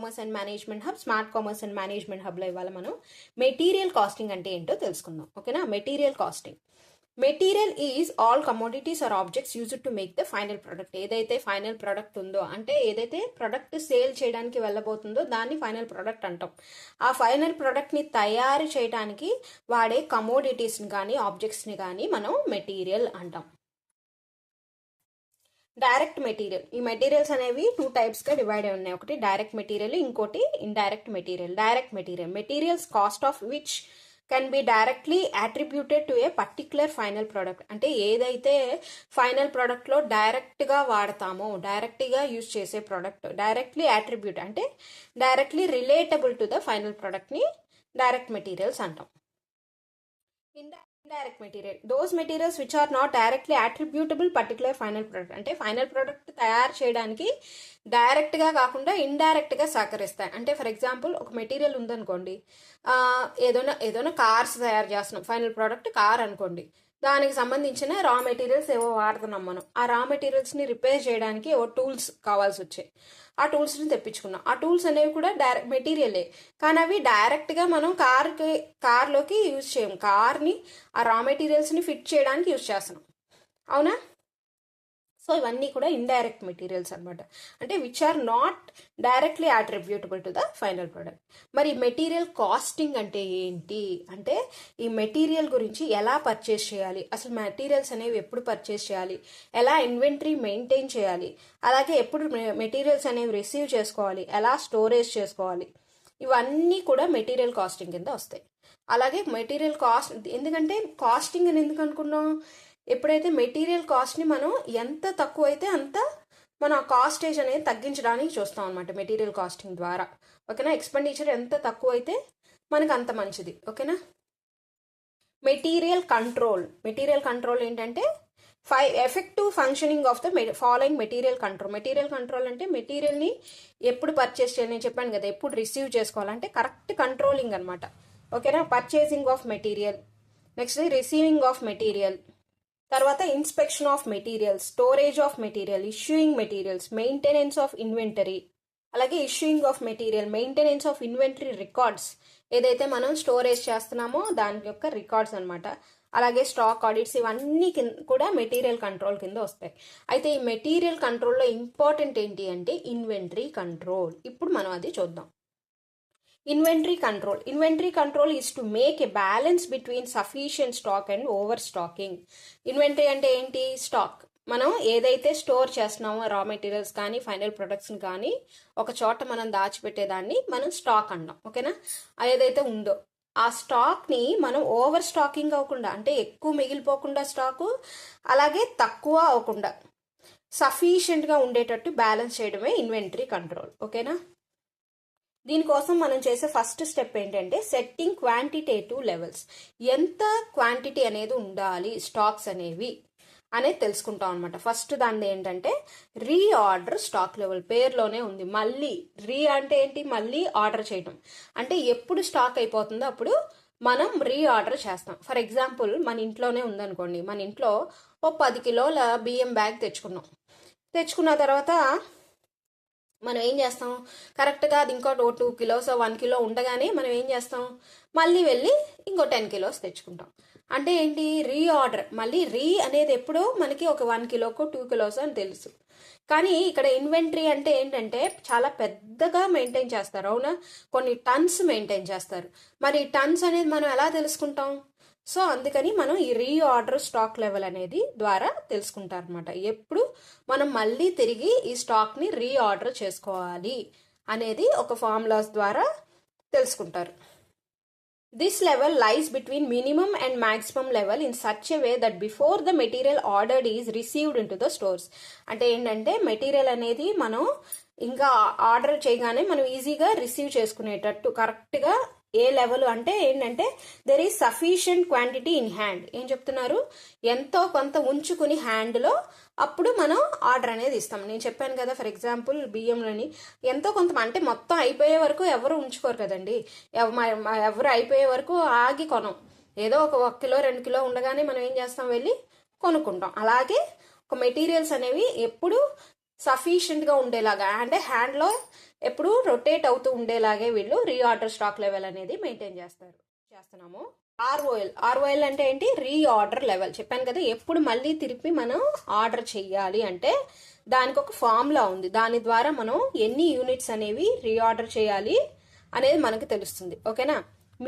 Commerce and management hub, smart commerce and management హబ్లో ఇవాళ మనం మెటీరియల్ కాస్టింగ్ అంటే ఏంటో తెలుసుకుందాం. ఓకేనా? Material costing. Material is all commodities or objects used to make the final product. ఏదైతే ఫైనల్ ప్రోడక్ట్ ఉందో, అంటే ఏదైతే ప్రోడక్ట్ సేల్ చేయడానికి వెళ్ళబోతుందో దాన్ని ఫైనల్ ప్రోడక్ట్ అంటాం. ఆ ఫైనల్ ప్రోడక్ట్ని తయారు చేయడానికి వాడే కమోడిటీస్ని కానీ ఆబ్జెక్ట్స్ని కానీ మనం మెటీరియల్ అంటాం. Direct material. ఈ మెటీరియల్స్ అనేవి 2 టైప్స్గా డివైడ్ అయి ఉన్నాయి. ఒకటి డైరెక్ట్ మెటీరియల్, ఇంకోటి indirect material. Direct material, materials cost of which can be directly attributed to a particular final product. అంటే ఏదైతే ఫైనల్ ప్రోడక్ట్లో డైరెక్ట్గా వాడతామో, డైరెక్ట్గా యూజ్ చేసే ప్రోడక్ట్, డైరెక్ట్లీ అట్రిబ్యూట్ అంటే directly relatable to the final ప్రోడక్ట్ని డైరెక్ట్ మెటీరియల్స్ అంటాం. Indirect material, those materials which are not directly attributable particular final product. అంటే ఫైనల్ ప్రోడక్ట్ తయారు చేయడానికి డైరెక్ట్గా కాకుండా ఇండైరెక్ట్గా సహకరిస్తాయి. అంటే ఫర్ ఎగ్జాంపుల్ ఒక మెటీరియల్ ఉందనుకోండి, ఏదైనా కార్స్ తయారు చేస్తున్నాం, ఫైనల్ ప్రోడక్ట్ కార్ అనుకోండి, దానికి సంబంధించిన రా మెటీరియల్స్ ఏవో వాడుతున్నాం. మనం ఆ రా మెటీరియల్స్ని రిపేర్ చేయడానికి ఏవో టూల్స్ కావాల్సి వచ్చాయి. ఆ టూల్స్ని తెప్పించుకున్నాం. ఆ టూల్స్ అనేవి కూడా డైరెక్ట్ మెటీరియలే, కానీ అవి డైరెక్ట్గా మనం కార్లోకి యూజ్ చేయం. కార్ని ఆ రా మెటీరియల్స్ని ఫిట్ చేయడానికి యూజ్ చేస్తున్నాం. అవునా? సో ఇవన్నీ కూడా ఇండైరెక్ట్ మెటీరియల్స్ అనమాట. అంటే which are not directly attributable to the final product. మరి మెటీరియల్ కాస్టింగ్ అంటే ఏంటి అంటే, ఈ మెటీరియల్ గురించి ఎలా పర్చేస్ చేయాలి, అసలు మెటీరియల్స్ అనేవి ఎప్పుడు పర్చేస్ చేయాలి, ఎలా ఇన్వెంటరీ మెయింటైన్ చేయాలి, అలాగే ఎప్పుడు మెటీరియల్స్ అనేవి రిసీవ్ చేసుకోవాలి, ఎలా స్టోరేజ్ చేసుకోవాలి, ఇవన్నీ కూడా మెటీరియల్ కాస్టింగ్ కింద వస్తాయి. అలాగే మెటీరియల్ కాస్ట్, ఎందుకంటే కాస్టింగ్ అని ఎందుకు అనుకున్నాం, ఎప్పుడైతే మెటీరియల్ కాస్ట్ని మనం ఎంత తక్కువ అయితే అంత మన కాస్టేజ్ అనేది తగ్గించడానికి చూస్తాం అనమాట మెటీరియల్ కాస్టింగ్ ద్వారా. ఓకేనా? ఎక్స్పెండిచర్ ఎంత తక్కువ అయితే మనకు అంత మంచిది. ఓకేనా? Material control. మెటీరియల్ కంట్రోల్ ఏంటంటే effective functioning of the following material control. Material control అంటే మెటీరియల్ని ఎప్పుడు పర్చేస్ చేయాలి, నేను చెప్పాను కదా, ఎప్పుడు రిసీవ్ చేసుకోవాలంటే కరెక్ట్ కంట్రోలింగ్ అనమాట. ఓకేనా? Purchasing of material, next receiving of material, తర్వాత inspection of material, storage of material, issuing materials, maintenance of inventory, అలాగే issuing of material, maintenance of inventory records, ఏదైతే మనం స్టోరేజ్ చేస్తున్నామో దాని యొక్క రికార్డ్స్ అనమాట. అలాగే స్టాక్ ఆడిట్స్, ఇవన్నీ కూడా మెటీరియల్ కంట్రోల్ కింద వస్తాయి. అయితే ఈ మెటీరియల్ కంట్రోల్లో ఇంపార్టెంట్ ఏంటి అంటే ఇన్వెంటరీ కంట్రోల్. ఇప్పుడు మనం అది చూద్దాం. Inventory control. Inventory control is to make a balance between sufficient stock and overstocking. Inventory అంటే ఏంటి? స్టాక్. మనం ఏదైతే స్టోర్ చేస్తున్నామో రా మెటీరియల్స్ కానీ ఫైనల్ ప్రొడక్ట్స్ని కానీ ఒక చోట మనం దాచిపెట్టేదాన్ని మనం స్టాక్ అంటాం. ఓకేనా? ఏదైతే ఉందో ఆ స్టాక్ని మనం ఓవర్ స్టాకింగ్ అవ్వకుండా, అంటే ఎక్కువ మిగిలిపోకుండా స్టాకు, అలాగే తక్కువ అవ్వకుండా సఫిషియెంట్గా ఉండేటట్టు బ్యాలెన్స్ చేయడమే ఇన్వెంటరీ కంట్రోల్. ఓకేనా? దీనికోసం మనం చేసే ఫస్ట్ స్టెప్ ఏంటంటే సెట్టింగ్ క్వాంటిటేటివ్ లెవెల్స్. ఎంత క్వాంటిటీ అనేది ఉండాలి స్టాక్స్ అనేవి అనేది తెలుసుకుంటాం అనమాట. ఫస్ట్ దాన్ని ఏంటంటే రీఆర్డర్ స్టాక్ లెవెల్. పేరులోనే ఉంది. మళ్ళీ అంటే ఏంటి? మళ్ళీ ఆర్డర్ చేయడం. అంటే ఎప్పుడు స్టాక్ అయిపోతుందో అప్పుడు మనం రీఆర్డర్ చేస్తాం. ఫర్ ఎగ్జాంపుల్ మన ఇంట్లోనే ఉందనుకోండి, మన ఇంట్లో 10 కిలోల బియ్యం బ్యాగ్ తెచ్చుకున్న తర్వాత మనం ఏం చేస్తాం, కరెక్ట్గా అది ఇంకో 2 కిలోస్ 1 కిలో ఉండగానే మనం ఏం చేస్తాం, మళ్ళీ వెళ్ళి ఇంకో 10 కిలోస్ తెచ్చుకుంటాం. అంటే ఏంటి? రీఆర్డర్. మళ్ళీ అనేది ఎప్పుడో మనకి ఒక 1 కిలోకో 2 కిలోస్ అని తెలుసు. కానీ ఇక్కడ ఇన్వెంటరీ అంటే ఏంటంటే చాలా పెద్దగా మెయింటైన్ చేస్తారు. అవునా? కొన్ని టన్స్ మెయింటైన్ చేస్తారు. మరి టన్స్ అనేది మనం ఎలా తెలుసుకుంటాం? సో అందుకని మనం ఈ రీఆర్డర్ స్టాక్ లెవెల్ అనేది ద్వారా తెలుసుకుంటారు అనమాట. ఎప్పుడు మనం మళ్ళీ తిరిగి ఈ స్టాక్ని రీఆర్డర్ చేసుకోవాలి అనేది ఒక ఫార్ములాస్ ద్వారా తెలుసుకుంటారు. This level lies between minimum and maximum level in such a way that before the material ordered is received in to the stores. అంటే ఏంటంటే మెటీరియల్ అనేది మనం ఇంకా ఆర్డర్ చేయగానే మనం ఈజీగా రిసీవ్ చేసుకునేటట్టు కరెక్ట్గా ఏ లెవెల్ అంటే ఏంటంటే there is sufficient quantity in hand. ఏం చెప్తున్నారు? ఎంతో కొంత ఉంచుకుని హ్యాండ్లో అప్పుడు మనం ఆర్డర్ అనేది ఇస్తాం. నేను చెప్పాను కదా, ఫర్ ఎగ్జాంపుల్ బియ్యంలోని ఎంతో కొంత, అంటే మొత్తం అయిపోయే వరకు ఎవరు ఉంచుకోరు కదండి. ఎవరు అయిపోయే వరకు ఆగి కొనం. ఏదో ఒక కిలో 2 కిలో ఉండగానే మనం ఏం చేస్తాం, వెళ్ళి కొనుక్కుంటాం. అలాగే ఒక మెటీరియల్స్ అనేవి ఎప్పుడు సఫిషియెంట్గా ఉండేలాగా అంటే హ్యాండ్లో ఎప్పుడు రొటేట్ అవుతూ ఉండేలాగే వీళ్ళు రీఆర్డర్ స్టాక్ లెవెల్ అనేది మెయింటైన్ చేస్తున్నాము. ఆర్ఓఎల్ అంటే ఏంటి? Reorder level. చెప్పాను కదా, ఎప్పుడు మళ్ళీ తిరిపి మనం ఆర్డర్ చెయ్యాలి అంటే దానికి ఒక ఫార్ములా ఉంది. దాని ద్వారా మనం ఎన్ని యూనిట్స్ అనేవి రీఆర్డర్ చేయాలి అనేది మనకు తెలుస్తుంది. ఓకేనా?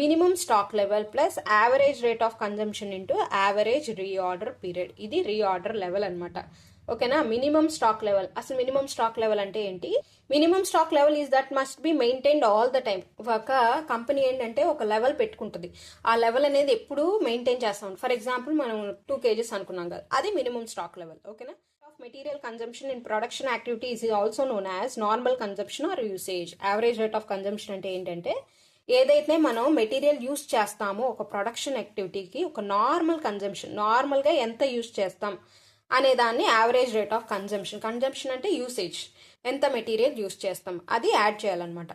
Minimum stock level plus average rate of consumption into average reorder period. ఇది రీఆర్డర్ లెవెల్ అనమాట. ఓకేనా? Minimum stock level. అసలు మినిమం స్టాక్ లెవెల్ అంటే ఏంటి? Minimum stock level is that must be maintained all the time. ఒక company ఏంటంటే ఒక level పెట్టుకుంటుంది. ఆ లెవెల్ అనేది ఎప్పుడు మెయింటైన్ చేస్తాం. ఫర్ ఎగ్జాంపుల్ మనం 2 kgs అనుకున్నాం కదా, అది మినిమం స్టాక్ లెవెల్. ఓకేనా? Of material consumption in production activities is also known as normal consumption or usage. Average rate of consumption అంటే ఏంటంటే ఏదైతే మనం మెటీరియల్ యూస్ చేస్తామో ఒక ప్రొడక్షన్ యాక్టివిటీకి ఒక నార్మల్ కన్జంప్షన్, నార్మల్గా ఎంత యూస్ చేస్తాం అనే దాన్ని average rate of consumption. Consumption అంటే యూసేజ్, ఎంత మెటీరియల్ యూస్ చేస్తాం అది యాడ్ చేయాలన్నమాట.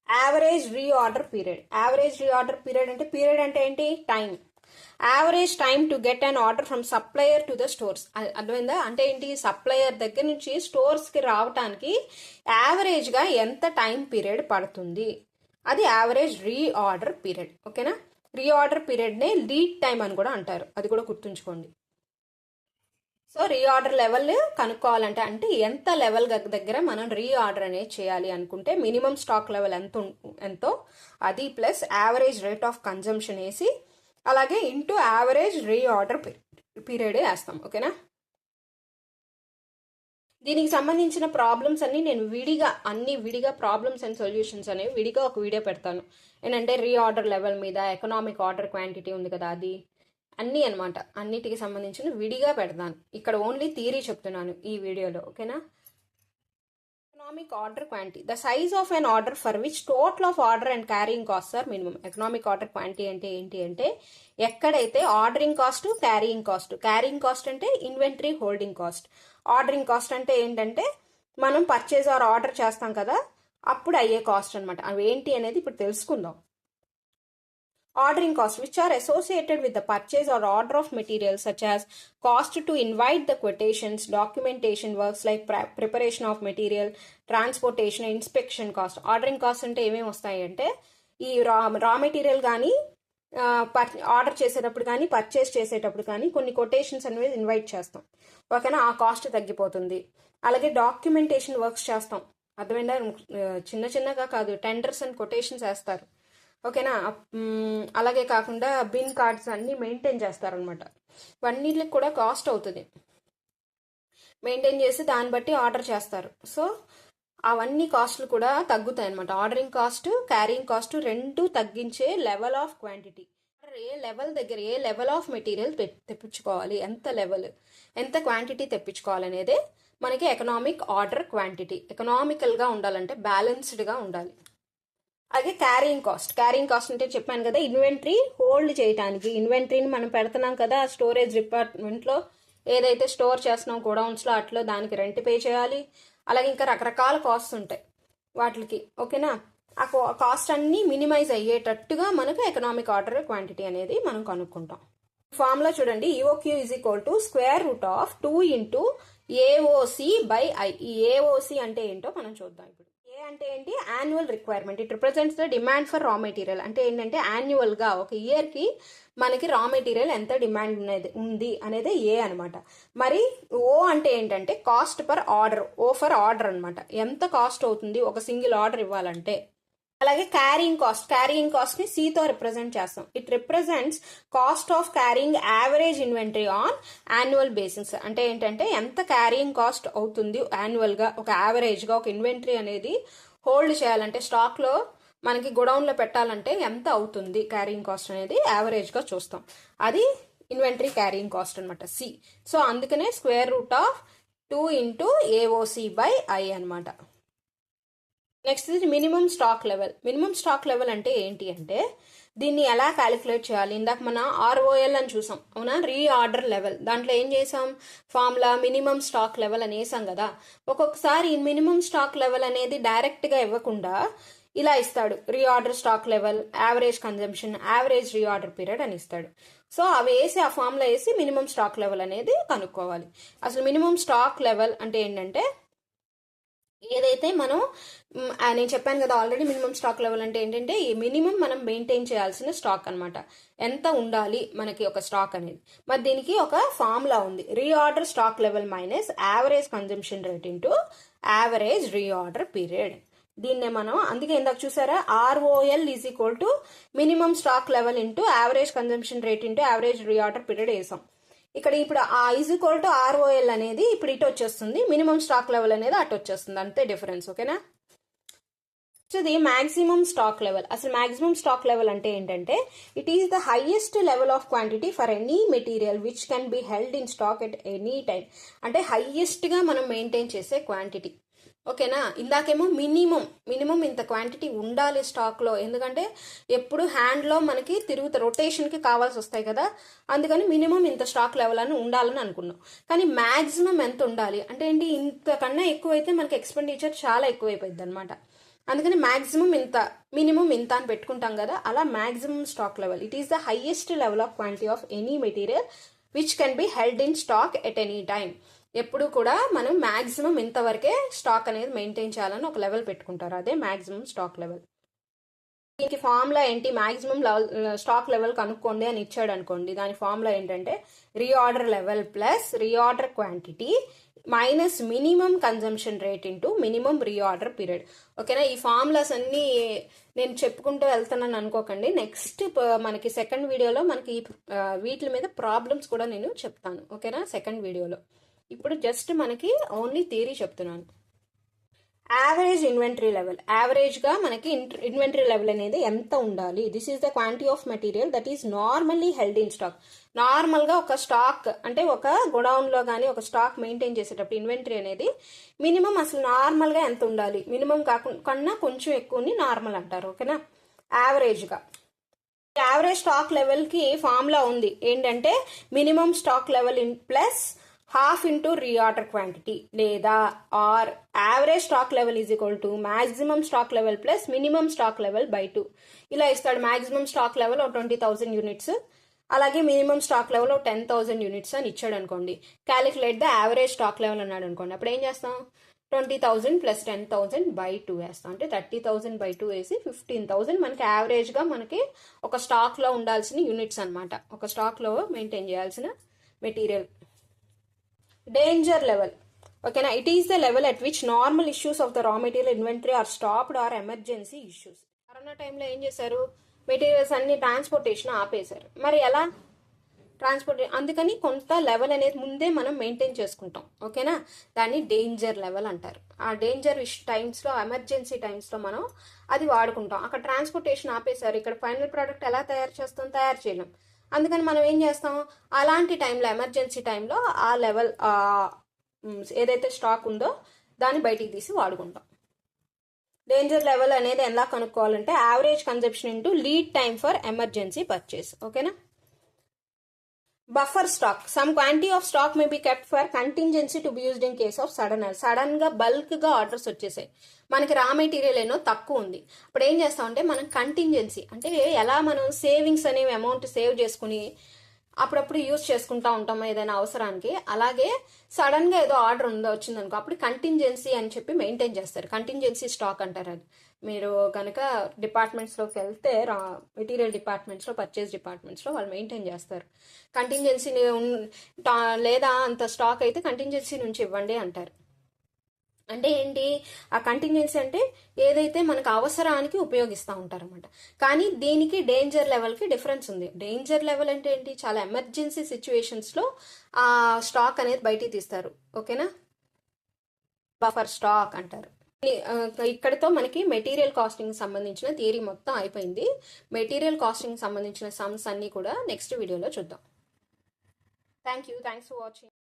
Average reorder period. Average reorder period అంటే పీరియడ్ అంటే ఏంటి? Time. Average time to get an order from supplier to the stores. అర్థమైందా? అంటే ఏంటి? సప్లయర్ దగ్గర నుంచి స్టోర్స్కి రావటానికి యావరేజ్గా ఎంత టైం పీరియడ్ పడుతుంది, అది యావరేజ్ రీఆర్డర్ పీరియడ్. ఓకేనా? రీఆర్డర్ పీరియడ్నే లీడ్ టైం అని కూడా అంటారు, అది కూడా గుర్తుంచుకోండి. సో రీఆర్డర్ లెవెల్ కనుక్కోవాలంటే అంటే ఎంత లెవెల్ దగ్గర మనం రీఆర్డర్ అనేది చేయాలి అనుకుంటే మినిమం స్టాక్ లెవెల్ ఎంతో అది plus average rate of consumption వేసి అలాగే ఇంటూ యావరేజ్ రీఆర్డర్ పీరియడ్ వేస్తాం. ఓకేనా? దీనికి సంబంధించిన ప్రాబ్లమ్స్ అన్ని నేను విడిగా ప్రాబ్లమ్స్ అండ్ సొల్యూషన్స్ అనేవి విడిగా ఒక వీడియో పెడతాను. ఏంటంటే రీఆర్డర్ లెవెల్ మీద, ఎకనామిక్ ఆర్డర్ క్వాంటిటీ ఉంది కదా, అది అన్నీ అనమాట. అన్నిటికి సంబంధించిన విడిగా పెడతాను. ఇక్కడ ఓన్లీ థియరీ చెప్తున్నాను ఈ వీడియోలో. ఓకేనా? Economic order quantity, the size of an order for which total of order and carrying cost are minimum. Economic order quantity అంటే ఏంటి అంటే ఎక్కడైతే ఆర్డరింగ్ కాస్ట్, క్యారింగ్ కాస్ట్ అంటే inventory holding cost, ordering cost అంటే ఏంటంటే మనం పర్చేజ్ ఆర్ ఆర్డర్ చేస్తాం కదా అప్పుడు అయ్యే కాస్ట్ అనమాట. అవి ఏంటి అనేది ఇప్పుడు తెలుసుకుందాం. Ordering costs which are associated with the purchase or order of materials such as cost to invite the quotations, documentation works like preparation of material, transportation, inspection cost. Ordering costs అంటే ఏమేమి వస్తాయి అంటే ఈ రా మెటీరియల్ కానీ order చేసేటప్పుడు కానీ purchase చేసేటప్పుడు కానీ కొన్ని కొటేషన్స్ అనేవి ఇన్వైట్ చేస్తాం. ఓకేనా? ఆ కాస్ట్ తగ్గిపోతుంది. అలాగే డాక్యుమెంటేషన్ వర్క్స్ చేస్తాం. అర్థమైందా? చిన్నగా కాదు, టెండర్స్ అండ్ కొటేషన్స్ వేస్తారు. ఓకేనా? అలాగే కాకుండా బిన్ కార్డ్స్ అన్నీ మెయింటైన్ చేస్తారనమాట. ఇవన్నిటికి కూడా కాస్ట్ అవుతుంది. మెయింటైన్ చేసి దాన్ని బట్టి ఆర్డర్ చేస్తారు. సో అవన్నీ కాస్ట్లు కూడా తగ్గుతాయి అనమాట. ఆర్డరింగ్ కాస్ట్, క్యారింగ్ కాస్ట్ రెండు తగ్గించే లెవెల్ ఆఫ్ క్వాంటిటీ. ఏ లెవెల్ ఆఫ్ మెటీరియల్ తెప్పించుకోవాలి, ఎంత క్వాంటిటీ తెప్పించుకోవాలి అనేదే మనకి ఎకనామిక్ ఆర్డర్ క్వాంటిటీ. ఎకనామికల్గా ఉండాలంటే బ్యాలెన్స్డ్గా ఉండాలి. అలాగే క్యారింగ్ కాస్ట్ అంటే చెప్పాను కదా, ఇన్వెంటరీ హోల్డ్ చేయడానికి. ఇన్వెంటరీని మనం పెడుతున్నాం కదా స్టోరేజ్ డిపార్ట్మెంట్లో, ఏదైతే స్టోర్ చేస్తున్నాం గోడౌన్స్లో అట్లా దానికి రెంట్ పే చేయాలి. అలాగే ఇంకా రకరకాల కాస్ట్ ఉంటాయి వాటికి. ఓకేనా? ఆ కాస్ట్ అన్ని మినిమైజ్ అయ్యేటట్టుగా మనకు ఎకనామిక్ ఆర్డర్ క్వాంటిటీ అనేది మనం కనుక్కుంటాం. ఫార్ములా చూడండి, EOQ is equal to square root of 2 into AOC/I. ఈ AOC అంటే ఏంటో మనం చూద్దాం ఇప్పుడు. ఏ అంటే ఏంటి? Annual requirement. It represents the demand for raw material. అంటే ఏంటంటే యాన్యువల్గా ఒక ఇయర్కి మనకి రా మెటీరియల్ ఎంత డిమాండ్ ఉంది అనేది ఏ అనమాట. మరి ఓ అంటే ఏంటంటే cost per order. O for order అనమాట. ఎంత కాస్ట్ అవుతుంది ఒక సింగిల్ ఆర్డర్ ఇవ్వాలంటే. అలాగే క్యారింగ్ కాస్ట్ని సితో రిప్రజెంట్ చేస్తాం. It represents cost of carrying average inventory on annual basis. అంటే ఏంటంటే ఎంత క్యారింగ్ కాస్ట్ అవుతుంది యాన్యువల్గా, ఒక యావరేజ్గా ఒక ఇన్వెంటరీ అనేది హోల్డ్ చేయాలంటే స్టాక్లో మనకి గోడౌన్లో పెట్టాలంటే ఎంత అవుతుంది క్యారింగ్ కాస్ట్ అనేది యావరేజ్గా చూస్తాం. అది ఇన్వెంటరీ క్యారింగ్ కాస్ట్ అనమాట, సి. సో అందుకనే square root of 2 into AOC/I అనమాట. నెక్స్ట్ ఇది మినిమం స్టాక్ లెవెల్ అంటే ఏంటి అంటే దీన్ని ఎలా క్యాలిక్యులేట్ చేయాలి? ఇందాక మన ROL అని చూసాం, అవునా? Reorder level. దాంట్లో ఏం చేసాం? ఫార్ములా మినిమం స్టాక్ లెవెల్ అని వేసాం కదా. ఒక్కొక్కసారి ఈ మినిమం స్టాక్ లెవెల్ అనేది డైరెక్ట్గా ఇవ్వకుండా ఇలా ఇస్తాడు, reorder stock level, average consumption, average reorder period అని ఇస్తాడు. సో అవి వేసి ఆ ఫార్ములా వేసి మినిమం స్టాక్ లెవెల్ అనేది కనుక్కోవాలి. అసలు మినిమం స్టాక్ లెవెల్ అంటే ఏంటంటే ఏదైతే మనం నేను చెప్పాను కదా ఆల్రెడీ మినిమం స్టాక్ లెవెల్ అంటే ఏంటంటే ఈ మినిమం మనం మెయింటైన్ చేయాల్సిన స్టాక్ అనమాట. ఎంత ఉండాలి మనకి ఒక స్టాక్ అనేది. మరి దీనికి ఒక ఫార్ములా ఉంది. Reorder stock level minus average consumption rate into average reorder period. దీన్నే మనం అందుకే ఇందాక చూసారా ROL is equal to minimum stock level into average consumption rate into average reorder period వేసాం. ఇక్కడ ఇప్పుడు ఆ ఈజ్ ఈక్వల్ టు ఆర్ఓఎల్ అనేది ఇప్పుడు ఇటు వచ్చేస్తుంది, మినిమం స్టాక్ లెవెల్ అనేది అటు వచ్చేస్తుంది, అంతే డిఫరెన్స్. ఓకేనా. ఇది మాక్సిమం స్టాక్ లెవెల్. అసలు మాక్సిమం స్టాక్ లెవెల్ అంటే ఏంటంటే it is the highest level of quantity for any material which can be held in stock at any time. అంటే హైయెస్ట్ గా మనం మెయింటైన్ చేసే క్వాంటిటీ. ఓకేనా. ఇందాకేమో మినిమం ఇంత క్వాంటిటీ ఉండాలి స్టాక్లో, ఎందుకంటే ఎప్పుడు హ్యాండ్లో మనకి రొటేషన్కి కావాల్సి వస్తాయి కదా, అందుకని మినిమం ఇంత స్టాక్ లెవెల్ అని ఉండాలని అనుకున్నాం. కానీ మ్యాక్సిమం ఎంత ఉండాలి అంటే ఏంటి, ఇంతకన్నా ఎక్కువైతే మనకి ఎక్స్పెండిచర్ చాలా ఎక్కువైపోయింది అనమాట. అందుకని మ్యాక్సిమం ఇంత మినిమం ఇంత అని పెట్టుకుంటాం కదా, అలా maximum stock level it is the highest level of quantity of any material which can be held in stock at any time. ఎప్పుడు కూడా మనం మ్యాక్సిమం ఇంతవరకే స్టాక్ అనేది మెయింటైన్ చేయాలని ఒక లెవెల్ పెట్టుకుంటారు, అదే మ్యాక్సిమం స్టాక్ లెవెల్. దీనికి ఫార్ములా ఏంటి, మ్యాక్సిమం స్టాక్ లెవెల్ కనుక్కోండి అని ఇచ్చాడు అనుకోండి, దాని ఫార్ములా ఏంటంటే reorder level plus reorder quantity minus minimum consumption rate into minimum reorder period. ఓకేనా. ఈ ఫార్ములాస్ అన్ని నేను చెప్పుకుంటూ వెళ్తున్నాను అనుకోకండి. నెక్స్ట్ మనకి సెకండ్ వీడియోలో మనకి వీటి మీద ప్రాబ్లమ్స్ కూడా నేను చెప్తాను. ఓకేనా, సెకండ్ వీడియోలో. ఇప్పుడు జస్ట్ మనకి ఓన్లీ థియరీ చెప్తున్నాను. యావరేజ్ ఇన్వెంటరీ లెవెల్, యావరేజ్గా మనకి ఇన్వెంటరీ లెవెల్ అనేది ఎంత ఉండాలి. This is the quantity of material that is normally held in stock. నార్మల్గా ఒక స్టాక్ అంటే ఒక గోడౌన్లో కానీ ఒక స్టాక్ మెయింటైన్ చేసేటప్పుడు ఇన్వెంటరీ అనేది మినిమం అసలు నార్మల్గా ఎంత ఉండాలి, మినిమం కన్నా కొంచెం ఎక్కువని నార్మల్ అంటారు. ఓకేనా. యావరేజ్గా యావరేజ్ స్టాక్ లెవెల్కి ఫార్ములా ఉంది ఏంటంటే minimum stock level in plus half into reorder quantity లేదా or average stock level is equal to maximum stock level plus minimum stock level by 2. ఇలా ఇస్తాడు. మ్యాక్సిమం స్టాక్ లెవెల్ 20,000 యూనిట్స్, అలాగే minimum stock level 10,000 units అని ఇచ్చాడు అనుకోండి. Calculate the average stock level అన్నాడు అనుకోండి. అప్పుడు ఏం చేస్తాం, 20,000 ప్లస్ 10,000 బై 2 వేస్తాం. అంటే 30,000 బై 2 వేసి 15,000 మనకి యావరేజ్గా మనకి ఒక స్టాక్లో ఉండాల్సిన యూనిట్స్ అనమాట, ఒక స్టాక్లో మెయింటైన్ చేయాల్సిన మెటీరియల్. Danger level. ఓకేనా. It is the level at which normal issues of the raw material inventory are stopped or emergency issues. Corona టైంలో ఏం చేశారు, మెటీరియల్స్ అన్ని ట్రాన్స్పోర్టేషన్ ఆపేశారు. మరి ఎలా అందుకని కొంత లెవెల్ అనేది ముందే మనం మెయింటైన్ చేసుకుంటాం. ఓకేనా. దాన్ని డేంజర్ లెవెల్ అంటారు. ఆ డేంజర్ టైమ్స్లో ఎమర్జెన్సీ టైమ్స్లో మనం అది వాడుకుంటాం. అక్కడ ట్రాన్స్పోర్టేషన్ ఆపేశారు, ఇక్కడ ఫైనల్ ప్రోడక్ట్ ఎలా తయారు చేయలేం. అందుకని మనం ఏం చేస్తాం, అలాంటి టైంలో ఎమర్జెన్సీ టైంలో ఆ లెవెల్ ఏదైతే స్టాక్ ఉందో దాన్ని బయటికి తీసి వాడుకుంటాం. డేంజర్ లెవెల్ అనేది ఎలా కనుక్కోవాలంటే average consumption into lead time for emergency purchase. ఓకేనా. Buffer stock, some quantity of stock may be kept for contingency to be used in case of sudden గా బల్క్ గా ఆర్డర్స్ వచ్చేసాయి, మనకి రా మెటీరియల్ ఏమో తక్కువ ఉంది. అప్పుడు ఏం చేస్తామంటే మనం కంటింజెన్సీ అంటే ఎలా మనం సేవింగ్స్ అనేవి అమౌంట్ సేవ్ చేసుకుని అప్పుడప్పుడు యూజ్ చేసుకుంటా ఉంటాం ఏదైనా అవసరానికి, అలాగే సడన్ గా ఏదో ఆర్డర్ వచ్చిందనుకో అప్పుడు కంటింజెన్సీ అని చెప్పి మెయింటైన్ చేస్తారు. కంటింజెన్సీ స్టాక్ అంటారు. అది మీరు కనుక డిపార్ట్మెంట్స్లోకి వెళ్తే మెటీరియల్ డిపార్ట్మెంట్స్లో పర్చేస్ డిపార్ట్మెంట్స్లో వాళ్ళు మెయింటైన్ చేస్తారు. కంటింజెన్సీ లేదా అంత స్టాక్ అయితే కంటింజెన్సీ నుంచి ఇవ్వండి అంటారు. అంటే ఏంటి, ఆ కంటింజెన్సీ అంటే ఏదైతే మనకు అవసరానికి ఉపయోగిస్తూ ఉంటారన్నమాట. కానీ దీనికి డేంజర్ లెవెల్కి డిఫరెన్స్ ఉంది. డేంజర్ లెవెల్ అంటే ఏంటి, చాలా ఎమర్జెన్సీ సిచ్యువేషన్స్లో ఆ స్టాక్ అనేది బయటికి తీస్తారు. ఓకేనా. బఫర్ స్టాక్ అంటారు. ఇక్కడితో మనకి మెటీరియల్ కాస్టింగ్ సంబంధించిన థియరీ మొత్తం అయిపోయింది. మెటీరియల్ కాస్టింగ్ సంబంధించిన సమ్స్ అన్ని కూడా నెక్స్ట్ వీడియోలో చూద్దాం. Thanks for watching.